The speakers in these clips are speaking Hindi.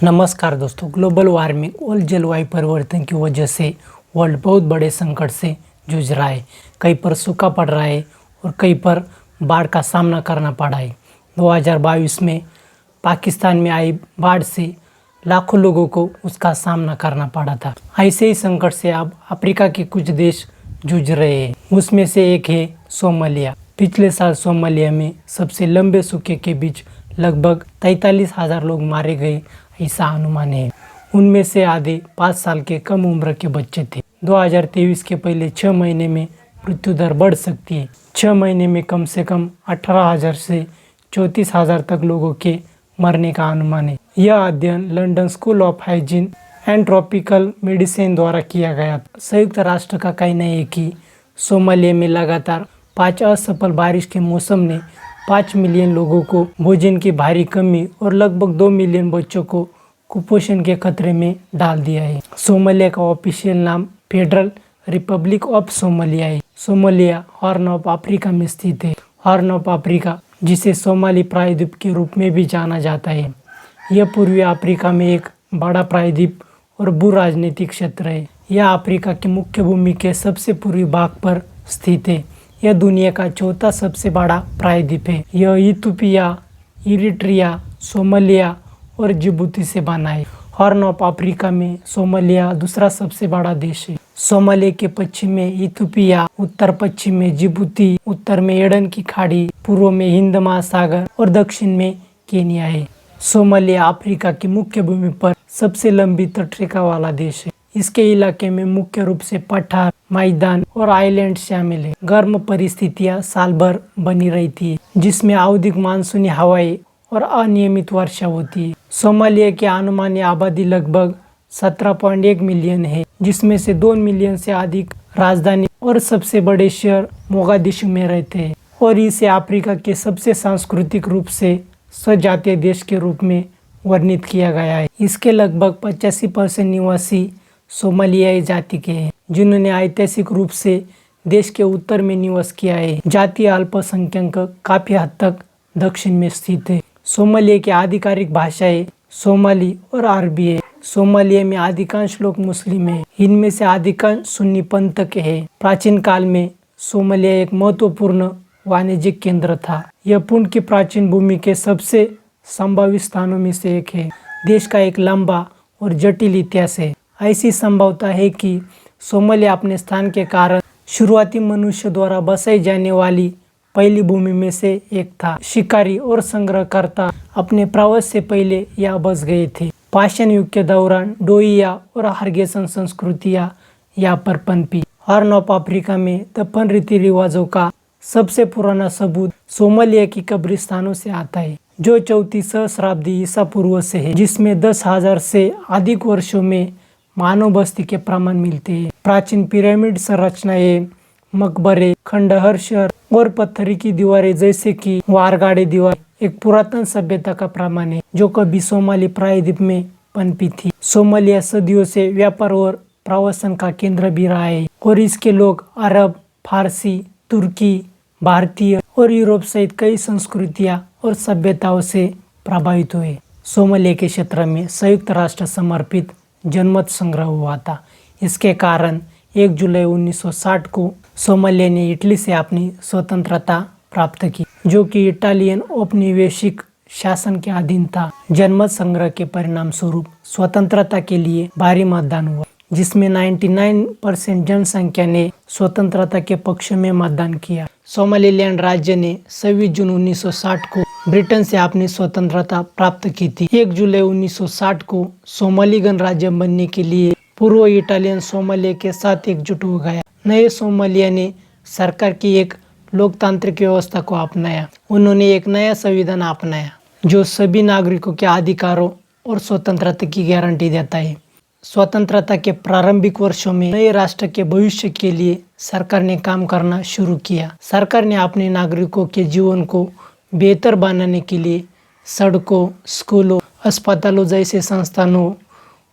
नमस्कार दोस्तों, ग्लोबल वार्मिंग और जलवायु परिवर्तन की वजह से वर्ल्ड बहुत बड़े संकट से जूझ रहा है। कहीं पर सूखा पड़ रहा है और कहीं पर बाढ़ का सामना करना पड़ा है। 2022 में पाकिस्तान में आई बाढ़ से लाखों लोगों को उसका सामना करना पड़ा था। ऐसे ही संकट से अब अफ्रीका के कुछ देश जूझ रहे हैं। उसमें से एक है सोमालिया। पिछले साल सोमालिया में सबसे लंबे सूखे के बीच लगभग 43,000 लोग मारे गए, ऐसा अनुमान है। उनमें से आधे 5 साल के कम उम्र के बच्चे थे। 2023 के पहले 6 महीने में मृत्यु दर बढ़ सकती है। 6 महीने में कम से कम 18,000 से 34,000 तक लोगों के मरने का अनुमान है। यह अध्ययन London school of hygiene and tropical medicine द्वारा किया गया। संयुक्त राष्ट्र का कहना है कि सोमालिया में लगातार 5 असफल बारिश के मौसम ने 5 मिलियन लोगों को भोजन की भारी कमी और लगभग 2 मिलियन बच्चों को कुपोषण के खतरे में डाल दिया है। सोमालिया का ऑफिशियल नाम फेडरल रिपब्लिक ऑफ सोमालिया है। सोमालिया हॉर्न ऑफ अफ्रीका में स्थित है। हॉर्न ऑफ अफ्रीका, जिसे सोमाली प्रायद्वीप के रूप में भी जाना जाता है, यह पूर्वी अफ्रीका में एक बड़ा प्रायद्वीप और भू राजनीतिक क्षेत्र है। यह अफ्रीका के मुख्य भूमि के सबसे पूर्वी भाग पर स्थित है। यह दुनिया का चौथा सबसे बड़ा प्रायद्वीप है। यह इथियोपिया, इरिट्रिया, सोमालिया और जिबूती से बना है। हॉर्न ऑफ अफ्रीका में सोमालिया दूसरा सबसे बड़ा देश है। सोमालिया के पश्चिम में इथियोपिया, उत्तर पश्चिम में जिबूती, उत्तर में एडन की खाड़ी, पूर्व में हिंद महासागर और दक्षिण में केन्या है। सोमालिया अफ्रीका की मुख्य भूमि पर सबसे लंबी तटरेखा वाला देश है। इसके इलाके में मुख्य रूप से पठार, मैदान और आइलैंड शामिल है। गर्म परिस्थितियां साल भर बनी रहती है, जिसमें आवधिक मानसूनी हवाएं और अनियमित वर्षा होती है। सोमालिया की अनुमानित आबादी लगभग 17.1 मिलियन है, जिसमें से 2 मिलियन से अधिक राजधानी और सबसे बड़े शहर मोगादिशु में रहते हैं। और इसे अफ्रीका के सबसे सांस्कृतिक रूप से सजातीय देश के रूप में वर्णित किया गया है। इसके लगभग 85% निवासी सोमालियाई जाति के हैं, जिन्होंने ऐतिहासिक रूप से देश के उत्तर में निवास किया है। जातीय अल्पसंख्यक काफी हद तक दक्षिण में स्थित है। सोमालिया की आधिकारिक भाषाएं सोमाली और अरबी है। सोमालिया में अधिकांश लोग मुस्लिम हैं। इनमें से अधिकांश सुन्नी पंथ के हैं। प्राचीन काल में सोमालिया एक महत्वपूर्ण वाणिज्यिक केंद्र था। यह पुण्य की प्राचीन भूमि के सबसे संभावित स्थानों में से एक है। देश का एक लंबा और जटिल इतिहास है। ऐसी संभावना है कि सोमालिया अपने स्थान के कारण शुरुआती मनुष्य द्वारा बसाई जाने वाली पहली भूमि में से एक था। शिकारी और संग्रहकर्ता अपने प्रवास से पहले यहाँ बस गए थे। पाषाण युग के दौरान डोइया और हार्गेसन संस्कृतियाँ यहाँ पर पनपी। हॉर्न ऑफ अफ्रीका में दफन रीति रिवाजों का सबसे पुराना सबूत सोमालिया की कब्रिस्तानों से आता है, जो 34 सहस्राब्दी ईसा पूर्व से है, जिसमें 10,000 से अधिक वर्षों में मानव बस्ती के प्रमाण मिलते हैं। प्राचीन पिरामिड संरचनाएं, मकबरे, खंडहर शहर और पत्थर की दीवारें जैसे कि वारगाड़े दीवार एक पुरातन सभ्यता का प्रमाण है, जो कभी सोमाली प्रायद्वीप में पनपी थी। सोमालिया सदियों से व्यापार और प्रवासन का केंद्र भी रहा है और इसके लोग अरब, फारसी, तुर्की, भारतीय और यूरोप सहित कई संस्कृतियां और सभ्यताओं से प्रभावित हुए। सोमालिया के क्षेत्र में संयुक्त राष्ट्र समर्पित जनमत संग्रह हुआ था। इसके कारण 1 जुलाई 1960 को सोमालिया ने इटली से अपनी स्वतंत्रता प्राप्त की, जो कि इटालियन औपनिवेशिक शासन के अधीन था। जनमत संग्रह के परिणाम स्वरूप स्वतंत्रता के लिए भारी मतदान हुआ, जिसमें 99% जनसंख्या ने स्वतंत्रता के पक्ष में मतदान किया। सोमालीलैंड राज्य ने 26 जून 1960 को ब्रिटेन से अपनी स्वतंत्रता प्राप्त की थी। 1 जुलाई 1960 को सोमाली गणराज्य बनने के लिए पूर्व इटालियन सोमालिया के साथ एकजुट हो गया। नए सोमालिया ने सरकार की एक लोकतांत्रिक व्यवस्था को अपनाया। उन्होंने एक नया संविधान अपनाया, जो सभी नागरिकों के अधिकारों और स्वतंत्रता की गारंटी देता है। स्वतंत्रता के प्रारंभिक वर्षों में नए राष्ट्र के भविष्य के लिए सरकार ने काम करना शुरू किया। सरकार ने अपने नागरिकों के जीवन को बेहतर बनाने के लिए सड़कों, स्कूलों, अस्पतालों जैसे संस्थानों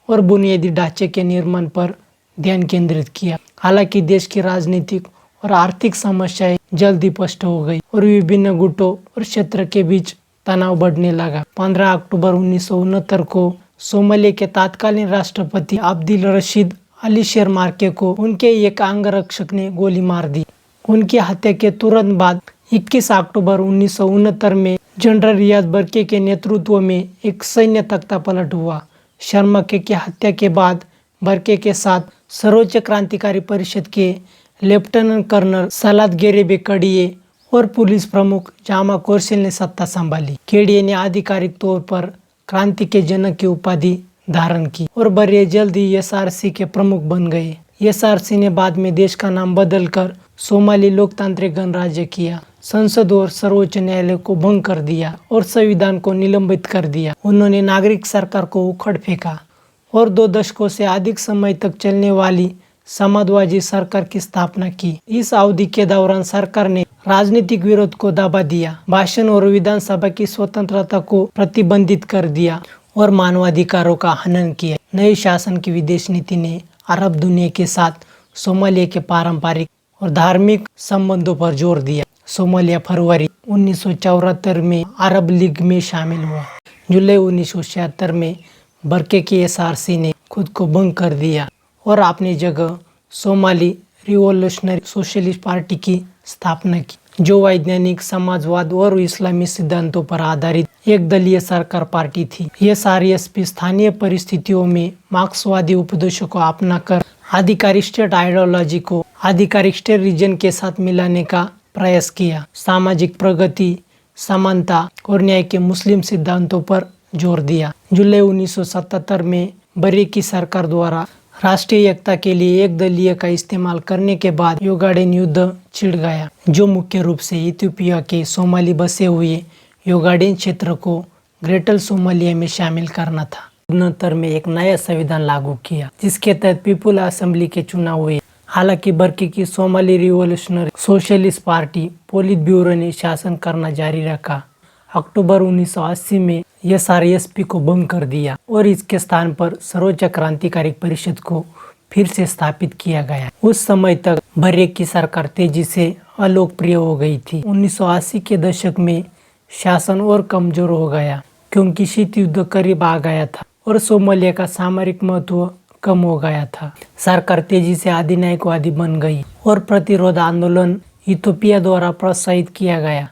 और बुनियादी ढांचे के निर्माण पर ध्यान केंद्रित किया। हालांकि देश की राजनीतिक और आर्थिक समस्याएं जल्दी स्पष्ट हो गई और विभिन्न गुटों और क्षेत्र के बीच तनाव बढ़ने लगा। 15 अक्टूबर 1969 को सोमालिया के तत्कालीन राष्ट्रपति अब्दुल रशीद अली शेरमार्के को उनके एक अंगरक्षक ने गोली मार दी। उनकी हत्या के तुरंत बाद 21 अक्टूबर 1969 में जनरल रियाज बर्के के नेतृत्व में एक सैन्य तख्तापलट हुआ। शेरमार्के की हत्या के बाद बर्के के साथ सर्वोच्च क्रांतिकारी परिषद के लेफ्टिनेंट कर्नल सलाद गेरेबे कड़िये और पुलिस प्रमुख जामा कोरसेल ने सत्ता संभाली। केडिये ने आधिकारिक तौर पर क्रांति के जनक की उपाधि धारण की और बर्रे जल्द ही एसआरसी के प्रमुख बन गए। एसआरसी ने बाद में देश का नाम बदलकर सोमाली लोकतांत्रिक गणराज्य किया। संसद और सर्वोच्च न्यायालय को भंग कर दिया और संविधान को निलंबित कर दिया। उन्होंने नागरिक सरकार को उखड़ फेंका और 2 दशकों से अधिक समय तक चलने वाली समाजवादी सरकार की स्थापना की। इस अवधि के दौरान सरकार ने राजनीतिक विरोध को दबा दिया, भाषण और विधानसभा की स्वतंत्रता को प्रतिबंधित कर दिया और मानवाधिकारों का हनन किया। नई शासन की विदेश नीति ने अरब दुनिया के साथ सोमालिया के पारंपरिक और धार्मिक संबंधों पर जोर दिया। सोमालिया फरवरी 1974 में अरब लीग में शामिल हुआ। जुलाई 1976 में बर्के की एसआरसी ने खुद को भंग कर दिया और अपनी जगह सोमाली रिवोल्यूशनरी सोशलिस्ट पार्टी की स्थापना की, जो वैज्ञानिक समाजवाद और इस्लामी सिद्धांतों पर आधारित एक दलीय सरकार पार्टी थी। एसआरएसपी स्थानीय परिस्थितियों में मार्क्सवादी उपदेशों को अपनाकर आधिकारिक स्टेट आइडियोलॉजी को आधिकारिक स्टेट रीजन के साथ मिलाने का प्रयास किया। सामाजिक प्रगति, समानता और न्याय के मुस्लिम सिद्धांतों पर जोर दिया। जुलाई 1977 में बर्रे की सरकार द्वारा राष्ट्रीय एकता के लिए एक दलीय का इस्तेमाल करने के बाद योगाडेन युद्ध छिड़ गया, जो मुख्य रूप से इथियोपिया के सोमाली बसे हुए योगाडेन क्षेत्र को ग्रेटर सोमालिया में शामिल करना था। 1969 में एक नया संविधान लागू किया, जिसके तहत पीपुल असेंबली के चुनाव हुए। हालांकि बर्के की Somali revolutionary socialist party polit bureau ने शासन करना जारी रखा। अक्टूबर 1980 में एसआरएसपी को भंग कर दिया और इसके स्थान पर सर्वोच्च क्रांतिकारी परिषद को फिर से स्थापित किया गया। उस समय तक बर्रे की सरकार तेजी से अलोकप्रिय हो गई थी। 1980 के दशक में शासन और कमजोर हो गया क्योंकि शीत युद्ध करीब आ गया था और सोमालिया का सामरिक महत्व कम हो गया था। सरकार तेजी से अधिनायकवादी बन गई और प्रतिरोध आंदोलन इथियोपिया द्वारा प्रोत्साहित किया गया।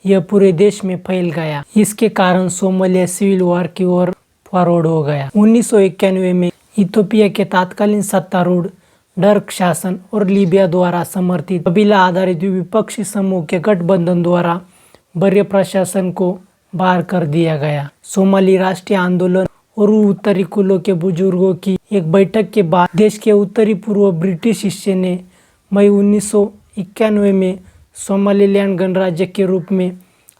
यह पूरे देश में फैल गया। इसके कारण सोमालिया सिविल वॉर की ओर फॉरवर्ड हो गया। 1991 में इथियोपिया के तत्कालीन सत्तारूढ़ डर्क शासन और लीबिया द्वारा समर्थित कबीला आधारित विपक्षी समूह के गठबंधन द्वारा बर्रे प्रशासन को बाहर कर दिया गया। सोमाली राष्ट्रीय आंदोलन और उत्तरी कुलों के बुजुर्गों की एक बैठक के बाद देश के उत्तरी पूर्व ब्रिटिश हिस्से ने मई 1991 में सोमालीलैंड गणराज्य के रूप में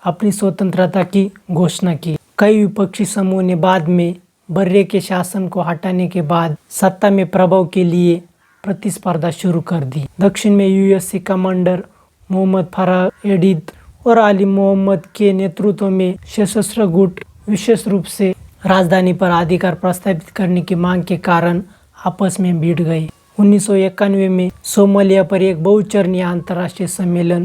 अपनी स्वतंत्रता की घोषणा की। कई विपक्षी समूह ने बाद में बर्रे के शासन को हटाने के बाद सत्ता में प्रभाव के लिए प्रतिस्पर्धा शुरू कर दी। दक्षिण में यूएससी कमांडर मोहम्मद फराह एडिद और अली मोहम्मद के नेतृत्व में सशस्त्र गुट विशेष रूप से राजधानी पर अधिकार प्रस्तावित करने की मांग के कारण आपस में भिड़ गए। 1991 में सोमालिया पर एक बहुचरणीय अंतर्राष्ट्रीय सम्मेलन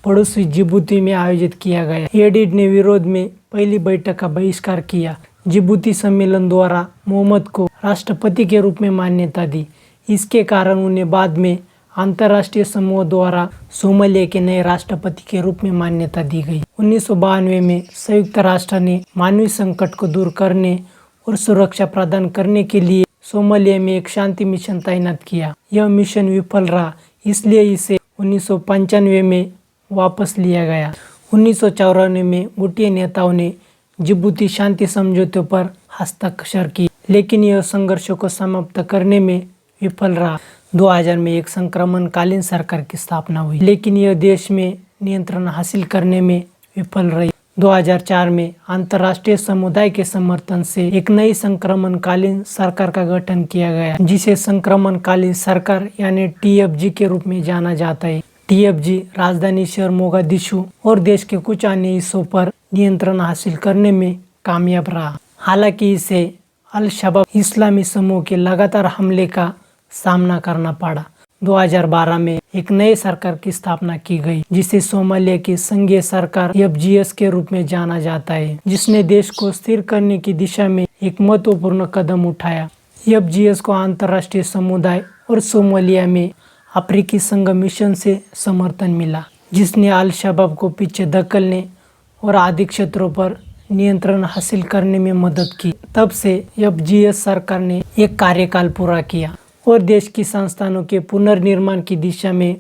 पड़ोसी जिबूती में आयोजित किया गया। एडिड ने विरोध में पहली बैठक का बहिष्कार किया। जिबूती सम्मेलन द्वारा मोहम्मद को राष्ट्रपति के रूप में मान्यता दी। इसके कारण उन्हें बाद में अंतर्राष्ट्रीय समूह द्वारा सोमालिया के नए राष्ट्रपति के रूप में मान्यता दी गई। 1992 में संयुक्त राष्ट्र ने मानवीय संकट को दूर करने और सुरक्षा प्रदान करने के लिए सोमालिया में एक शांति मिशन तैनात किया। यह मिशन विफल रहा, इसलिए इसे 1995 में वापस लिया गया। 1994 में गुटिया नेताओं ने जिबूती शांति समझौते पर हस्ताक्षर किए, लेकिन यह संघर्षों को समाप्त करने में विफल रहा। 2000 में एक संक्रमणकालीन सरकार की स्थापना हुई, लेकिन यह देश में नियंत्रण हासिल करने में विफल रही। 2004 में अंतर्राष्ट्रीय समुदाय के समर्थन से एक नई संक्रमणकालीन सरकार का गठन किया गया, जिसे संक्रमणकालीन सरकार यानी टीएफजी के रूप में जाना जाता है। टीएफजी राजधानी शहर मोगादिशु और देश के कुछ अन्य हिस्सों पर नियंत्रण हासिल करने में कामयाब रहा। हालांकि इसे अल शबाब इस्लामी समूह के लगातार हमले का सामना करना पड़ा। 2012 में एक नए सरकार की स्थापना की गई, जिसे सोमालिया की संघीय सरकार FGS के रूप में जाना जाता है, जिसने देश को स्थिर करने की दिशा में एक महत्वपूर्ण कदम उठाया। FGS को अंतर्राष्ट्रीय समुदाय और सोमालिया में अफ्रीकी संघ मिशन से समर्थन मिला, जिसने अल शबाब को पीछे धकेलने और आदि क्षेत्रों पर नियंत्रण हासिल करने में मदद की। तब से FGS सरकार ने एक कार्यकाल पूरा किया और देश की संस्थानों के पुनर्निर्माण की दिशा में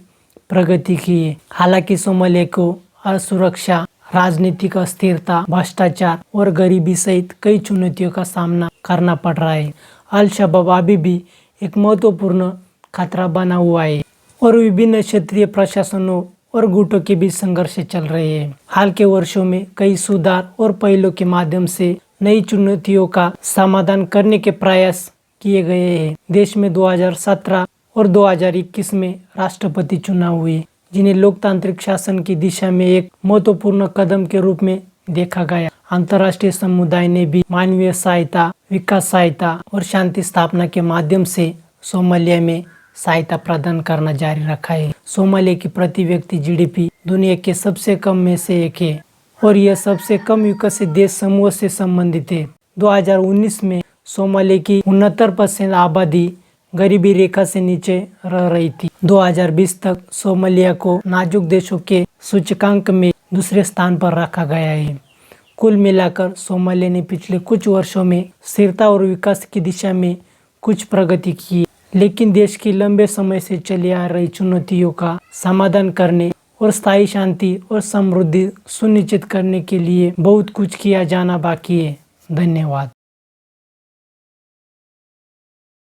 प्रगति की है। हालांकि सोमालिया को असुरक्षा, राजनीतिक अस्थिरता, भ्रष्टाचार और गरीबी सहित कई चुनौतियों का सामना करना पड़ रहा है। अल शबाब अभी भी एक महत्वपूर्ण खतरा बना हुआ है और विभिन्न क्षेत्रीय प्रशासनों और गुटों के बीच संघर्ष चल रहे हैं। हाल के वर्षों में कई सुधार और पहलों के माध्यम से नई चुनौतियों का समाधान करने के प्रयास किए गए हैं। देश में 2017 और 2021 में राष्ट्रपति चुनाव हुए, जिन्हें लोकतांत्रिक शासन की दिशा में एक महत्वपूर्ण कदम के रूप में देखा गया। अंतर्राष्ट्रीय समुदाय ने भी मानवीय सहायता, विकास सहायता और शांति स्थापना के माध्यम से सोमालिया में सहायता प्रदान करना जारी रखा है। सोमालिया की प्रति व्यक्ति GDP दुनिया के सबसे कम में से एक है और यह सबसे कम विकसित देश समूह से संबंधित है। 2019 में सोमालिया की 69% आबादी गरीबी रेखा से नीचे रह रही थी। 2020 तक सोमालिया को नाजुक देशों के सूचकांक में दूसरे स्थान पर रखा गया है। कुल मिलाकर सोमालिया ने पिछले कुछ वर्षों में स्थिरता और विकास की दिशा में कुछ प्रगति की, लेकिन देश की लंबे समय से चली आ रही चुनौतियों का समाधान करने और स्थायी शांति और समृद्धि सुनिश्चित करने के लिए बहुत कुछ किया जाना बाकी है। धन्यवाद।